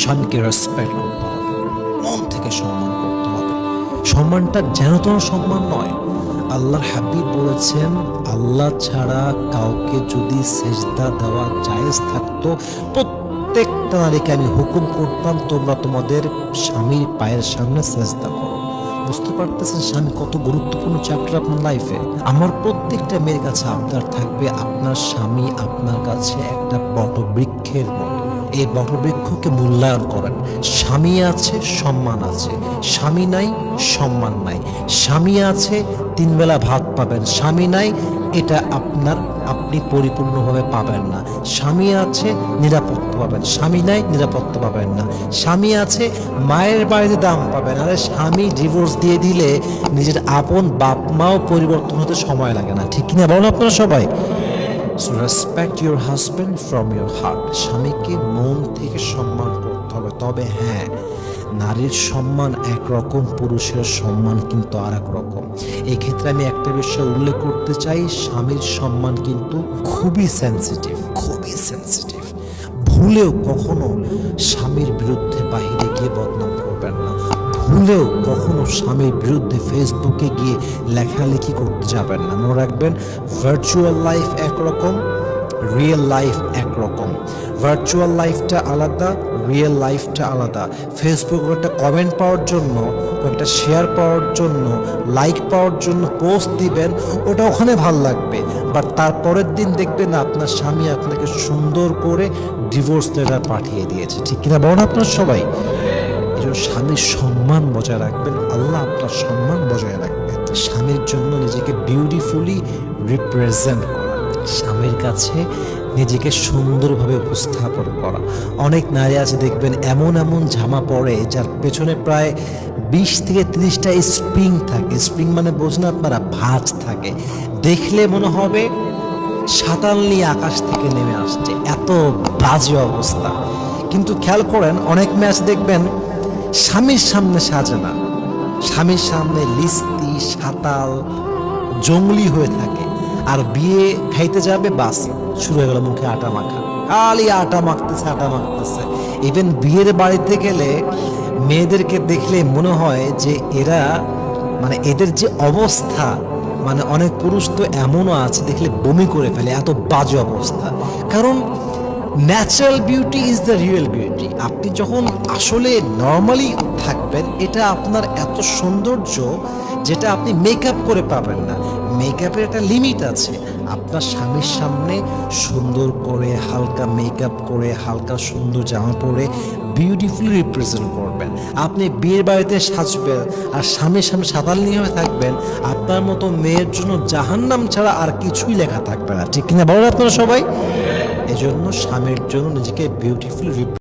স্বামীকে রেসপেক্ট করতে হবে, মন থেকে সম্মান করতে হবে। সম্মানটা যেন তেন সম্মান নয়। আল্লাহর হাবিব বলেছেন, আল্লাহ ছাড়া কাউকে যদি সেজদা দেওয়া জায়েজ থাকতো, প্রত্যেকটা নারীকে আমি হুকুম করতাম তোমরা তোমাদের স্বামীর পায়ের সামনে সেজদা করো। বুঝতে পারতেছেন স্বামী কত গুরুত্বপূর্ণ চ্যাপ্টার আপনার লাইফে। আমার প্রত্যেকটা মেয়ের কাছে আবদার থাকবে, আপনার স্বামী আপনার কাছে একটা বটবৃক্ষের মতো। এই বটবৃক্ষকে মূল্যায়ন করেন। স্বামী আছে, সম্মান আছে। স্বামী নাই, সম্মান নাই। স্বামী আছে, 3 বেলা ভাত পাবেন। স্বামী নাই, এটা আপনি পরিপূর্ণভাবে পাবেন না। স্বামী আছে, নিরাপত্তা পাবেন। স্বামী নাই, নিরাপত্তা পাবেন না। স্বামী আছে, মায়ের বাড়িতে দাম পাবেন। আরে স্বামী ডিভোর্স দিয়ে দিলে নিজের আপন বাপ মাও পরিবর্তন হতে সময় লাগে না, ঠিক কিনা বলেন আপনারা সবাই? So respect your husband from your heart. স্বামীকে মন থেকে সম্মান করতে হবে। তবে হ্যাঁ, নারীর সম্মান একরকম, পুরুষের সম্মান কিন্তু আর এক রকম। এই ক্ষেত্রে আমি একটা বিষয় উল্লেখ করতে চাই, স্বামীর সম্মান কিন্তু খুবই সেন্সিটিভ, খুবই সেন্সিটিভ। ভুলেও কখনো স্বামীর বিরুদ্ধে বাহিরে গিয়ে বদনাম করবেন না। ভুলেও কখনো স্বামীর বিরুদ্ধে ফেসবুকে গিয়ে লেখালেখি করতে যাবেন না। মনে রাখবেন, ভার্চুয়াল লাইফ একরকম, রিয়েল লাইফ একরকম। ভার্চুয়াল লাইফটা আলাদা, রিয়েল লাইফটা আলাদা। ফেসবুকে একটা কমেন্ট পাওয়ার জন্য, একটা শেয়ার পাওয়ার জন্য, লাইক পাওয়ার জন্য পোস্ট দিবেন, ওটা ওখানে ভাল লাগবে। বাট তারপরের দিন দেখবেন আপনার স্বামী আপনাকে সুন্দর করে ডিভোর্স লেটার পাঠিয়ে দিয়েছে, ঠিক কিনা বলেন আপনার সবাই? এই জন্য স্বামীর সম্মান বজায় রাখবেন, আল্লাহ আপনার সম্মান বজায় রাখবেন। স্বামীর জন্য নিজেকে বিউটিফুলি রিপ্রেজেন্ট করা, স্বামীর কাছে নিজেকে সুন্দরভাবে উপস্থাপন করা। অনেক নারী আছে দেখবেন এমন এমন জামা পরে যার পেছনে প্রায় 20 থেকে 30টা স্প্রিং থাকে। স্প্রিং মানে বোঝেন আপনারা, ভাঁজ থাকে। দেখলে মনে হবে সাতাল নিয়ে আকাশ থেকে নেমে আসছে, এত বাজে অবস্থা। কিন্তু খেয়াল করেন, অনেক ম্যাচ দেখবেন স্বামীর সামনে সাজে না, স্বামীর সামনে লিস্তি, সাতাল, জঙ্গলি হয়ে থাকে। আর বিয়ে খাইতে যাবে, বাস শুরু হয়ে গেল মুখে আটা মাখা, খালি আটা মাখতেছে, আটা মাখতেছে। ইভেন বিয়ের বাড়িতে গেলে মেয়েদেরকে দেখলে মনে হয় যে এরা, মানে এদের যে অবস্থা, মানে অনেক পুরুষ তো এমনও আছে দেখলে বমি করে ফেলে, এত বাজে অবস্থা। কারণ natural beauty is the real beauty. আপনি যখন আসলে নর্মালি থাকবেন, এটা আপনার এত সৌন্দর্য যেটা আপনি মেকআপ করে পাবেন না। মেকআপের একটা লিমিট আছে। আপনার স্বামীর সামনে সুন্দর করে হালকা মেকআপ করে, হালকা সুন্দর জামা পরে বিউটিফুলি রিপ্রেজেন্ট করবেন। আপনি বিয়ের বাড়িতে সাজবেন আর স্বামীর সামনে সাতাল নিয়ে হয়ে থাকবেন, আপনার মতো মেয়ের জন্য জাহান্নাম ছাড়া আর কিছুই লেখা থাকবে না, ঠিক কিনা বলেন আপনারা সবাই? এজন্য স্বামীর জন্য নিজেকে বিউটিফুল